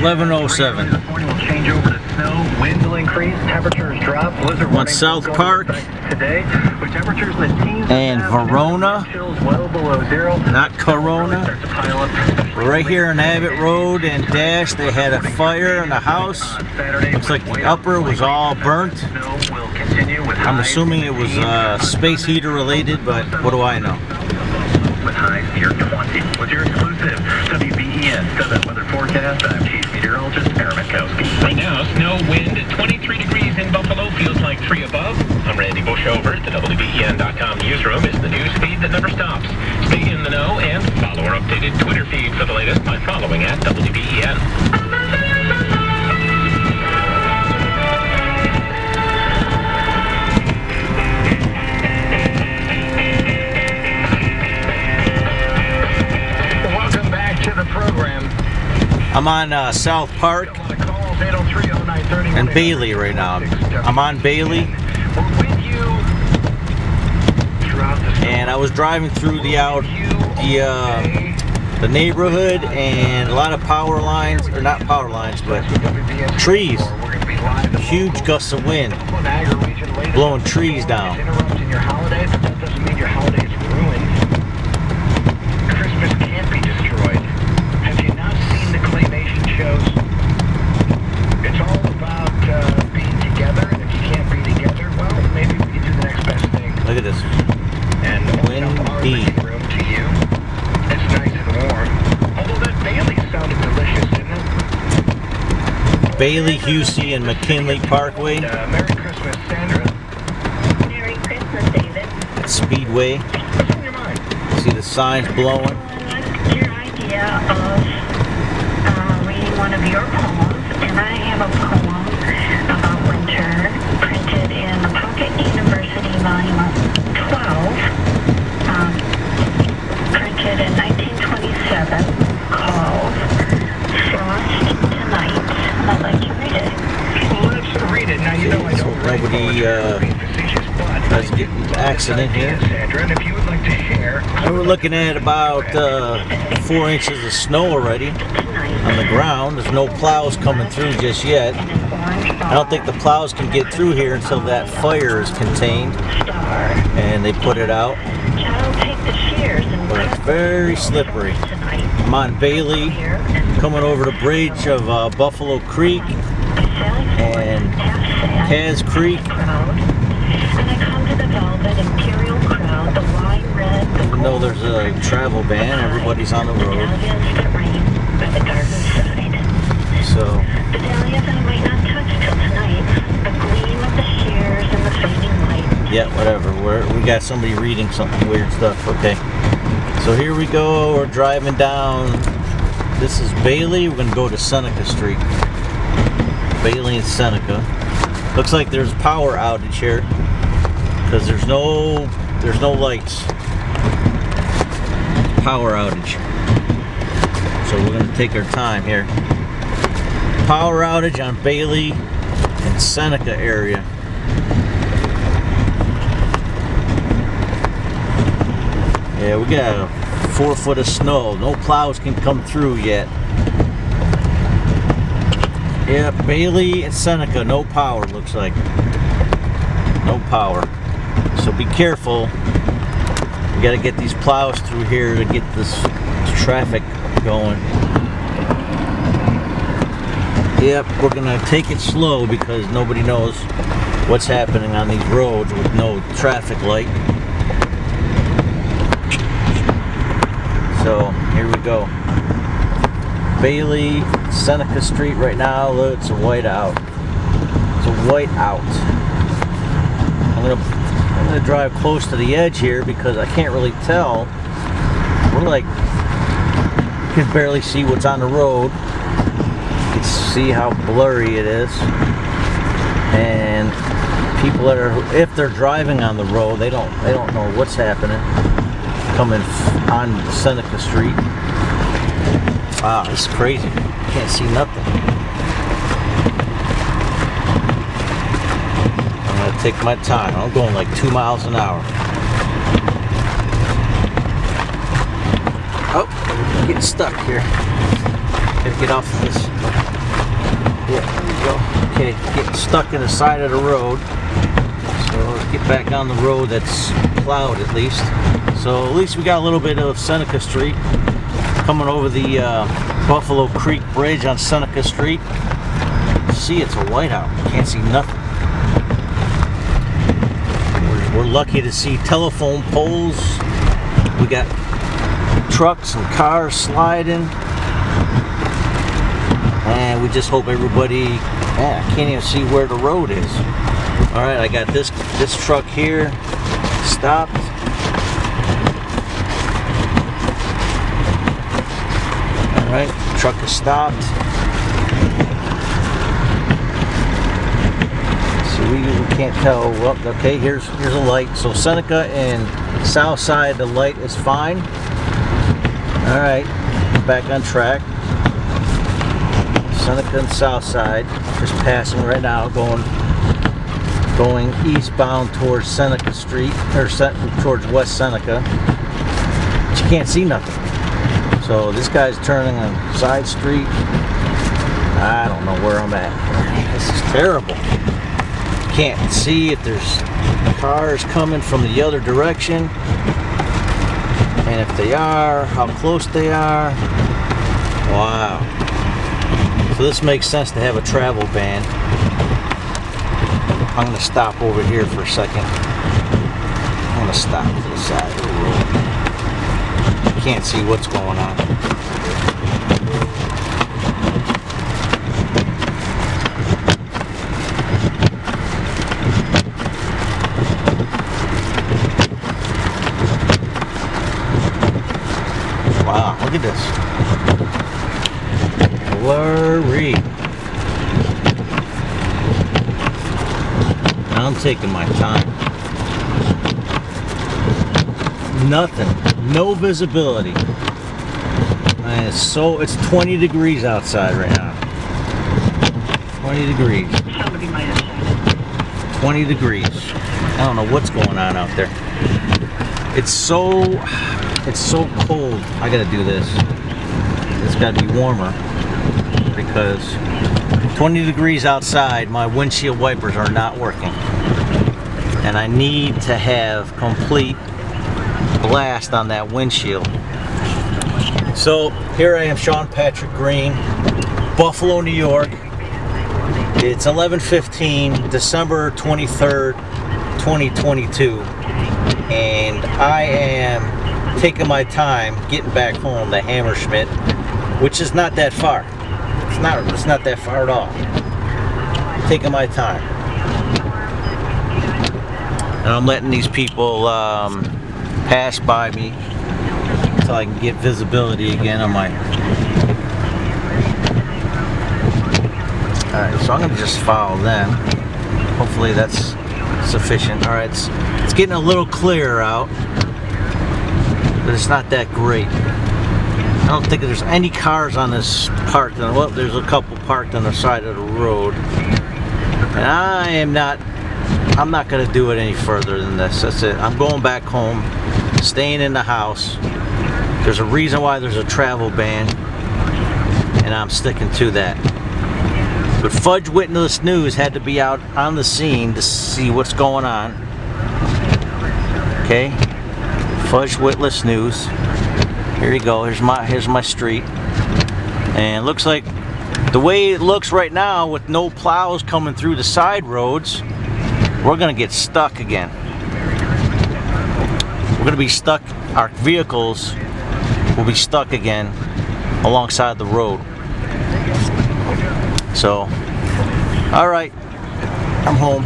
11:07. On South Park and Verona, not Corona. Right here on Abbott Road and Dash, they had a fire in the house. Looks like the upper was all burnt. I'm assuming it was space heater related, but what do I know? With highs near 20. With your exclusive WBEN 7 weather forecast, I'm Chief Meteorologist Aaron Mitkowski. Right now, snow, wind at 23 degrees in Buffalo, feels like 3 above. I'm Randy Bushover. The WBEN.com newsroom is the news feed that never stops. Stay in the know and follow our updated Twitter feed for the latest by following at WBEN. I'm on South Park and Bailey right now. I'm on Bailey, and I was driving through the neighborhood, and a lot of power lines, or not power lines, but trees. Huge gusts of wind blowing trees down. It's all about being together, and if you can't be together, well, maybe we can do the next best thing. Look at this. And open up our living room to you. It's nice and warm. Although that Bailey sounded delicious, didn't it? Bailey, Husey, and McKinley Parkway. Merry Christmas, Sandra. Merry Christmas, David. It's Speedway. What's on your mind? See the signs blowing. What's your idea of reading one of your poems? And I have a poem about winter printed in the Pocket University volume 12, printed in 1927, called Frost Tonight. And I'd like to read it. Well, let's read it. Now, you know I don't write Nobody let's get an accident here. Sandra, and if you would like to share, We're looking at about 4 inches of snow already on the ground. There's no plows coming through just yet. I don't think the plows can get through here until that fire is contained and they put it out. But it's very slippery. I'm on Bailey, coming over the bridge of Buffalo Creek and Kaz Creek. Even though there's a travel ban, everybody's on the road. So, yeah, whatever. We got somebody reading something weird stuff. Okay. So here we go. We're driving down. This is Bailey. We're gonna go to Seneca Street. Bailey and Seneca. Looks like there's power outage here because there's no lights. Power outage. So we're gonna take our time here. Power outage on Bailey and Seneca area. Yeah, we got 4 foot of snow. No plows can come through yet. Yeah, Bailey and Seneca, no power, looks like. No power. So be careful. We got to get these plows through here to get this traffic going. Yep, we're going to take it slow because nobody knows what's happening on these roads with no traffic light. So, here we go. Bailey, Seneca Street right now. Look, it's a white out. It's a white out. I'm gonna drive close to the edge here because I can't really tell. We're like, you can barely see what's on the road. You can see how blurry it is. And people that are, if they're driving on the road, they don't know what's happening. Coming on Seneca Street. Wow, this is crazy. Can't see nothing. I'm gonna take my time. I'm going like 2 miles an hour. Oh, I'm getting stuck here. Gotta get off of this. Yeah, there we go. Okay, getting stuck in the side of the road. So let's get back on the road that's plowed at least. So at least we got a little bit of Seneca Street. Coming over the Buffalo Creek Bridge on Seneca Street. See, it's a whiteout. Can't see nothing. We're lucky to see telephone poles. We got trucks and cars sliding. And we just hope everybody, I can't even see where the road is. All right, I got this truck here stopped. All right, truck is stopped. So we can't tell. Well, okay, here's a light. So Seneca and south side, the light is fine. All right, back on track. Seneca and south side, just passing right now, going eastbound towards Seneca Street, or towards West Seneca. But you can't see nothing. So this guy's turning on side street. I don't know where I'm at. This is terrible. Can't see if there's cars coming from the other direction, and if they are, how close they are. Wow. So this makes sense to have a travel ban. I'm going to stop over here for a second. I'm going to stop to the side of the road. Can't see what's going on. Wow, look at this. Blurry. I'm taking my time. Nothing. No visibility. And it's 20 degrees outside right now. 20 degrees. 20 degrees. I don't know what's going on out there. It's so cold. I gotta do this. It's gotta be warmer because 20 degrees outside, my windshield wipers are not working. And I need to have complete blast on that windshield. So here I am, Shawn Patrick Greene, Buffalo, New York. It's 11:15, December 23rd, 2022. And I am taking my time getting back home to Hammersmith, which is not that far. It's not that far at all. Taking my time. And I'm letting these people pass by me until I can get visibility again on my... Alright, so I'm going to just follow them. Hopefully that's sufficient. Alright, it's getting a little clearer out, but it's not that great. I don't think there's any cars on this parked. Well, there's a couple parked on the side of the road. And I'm not going to do it any further than this. That's it. I'm going back home, staying in the house. There's a reason why there's a travel ban, and I'm sticking to that. But Fudge Witness News had to be out on the scene to see what's going on. Okay, Fudge Witness News. Here you go. Here's my street, and it looks like the way it looks right now, with no plows coming through the side roads, we're gonna get stuck again. We're gonna be stuck. Our vehicles will be stuck again alongside the road. So, all right, I'm home.